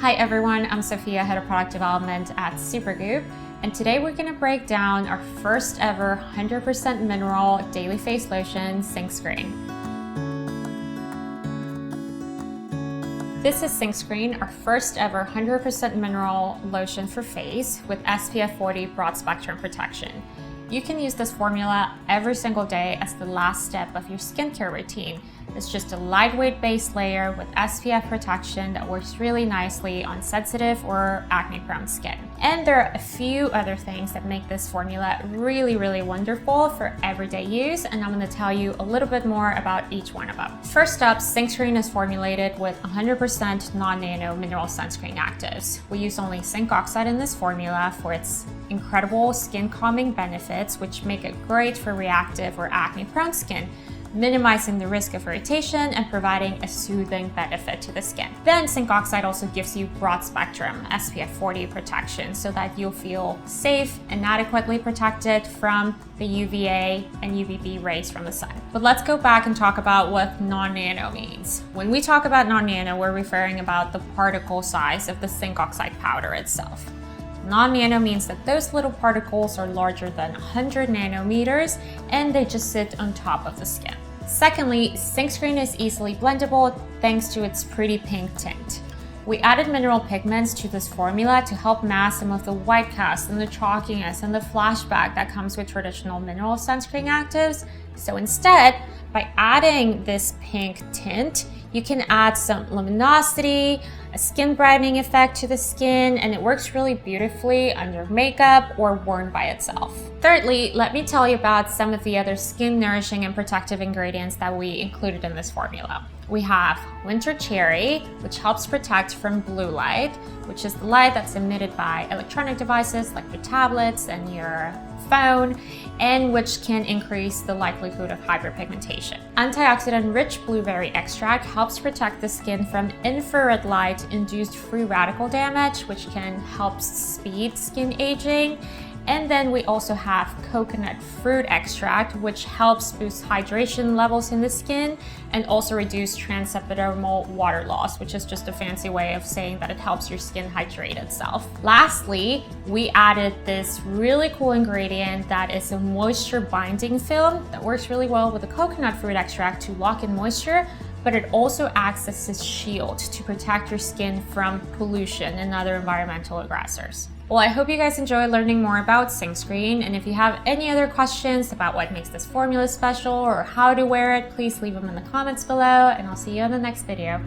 Hi everyone, I'm Sophia, Head of Product Development at Supergoop, and today we're going to break down our first ever 100% mineral daily face lotion, Sink Screen. This is Sink Screen, our first ever 100% mineral lotion for face with SPF 40 broad spectrum protection. You can use this formula every single day as the last step of your skincare routine. It's just a lightweight base layer with SPF protection that works really nicely on sensitive or acne-prone skin. And there are a few other things that make this formula really wonderful for everyday use, and I'm going to tell you a little bit more about each one of them. First up, Sink Screen is formulated with 100% non-nano mineral sunscreen actives. We use only zinc oxide in this formula for its incredible skin calming benefits, which make it great for reactive or acne-prone skin, minimizing the risk of irritation and providing a soothing benefit to the skin. Then zinc oxide also gives you broad spectrum SPF 40 protection so that you'll feel safe and adequately protected from the UVA and UVB rays from the sun. But let's go back and talk about what non-nano means. When we talk about non-nano, we're referring about the particle size of the zinc oxide powder itself. Non-nano means that those little particles are larger than 100 nanometers and they just sit on top of the skin. Secondly, Sink Screen is easily blendable thanks to its pretty pink tint. We added mineral pigments to this formula to help mask some of the white cast and the chalkiness and the flashback that comes with traditional mineral sunscreen actives. So instead, by adding this pink tint, you can add some luminosity, a skin brightening effect to the skin, and it works really beautifully under makeup or worn by itself. Thirdly, let me tell you about some of the other skin nourishing and protective ingredients that we included in this formula. We have winter cherry, which helps protect from blue light, which is the light that's emitted by electronic devices like your tablets and your phone, and which can increase the likelihood of hyperpigmentation. Antioxidant-rich blueberry extract helps protect the skin from infrared light-induced free radical damage, which can help speed skin aging. And then we also have coconut fruit extract, which helps boost hydration levels in the skin and also reduce transepidermal water loss, which is just a fancy way of saying that it helps your skin hydrate itself. Lastly, we added this really cool ingredient that is a moisture binding film that works really well with the coconut fruit extract to lock in moisture, but it also acts as a shield to protect your skin from pollution and other environmental aggressors. Well, I hope you guys enjoy learning more about Sink Screen, and if you have any other questions about what makes this formula special or how to wear it, please leave them in the comments below, and I'll see you in the next video.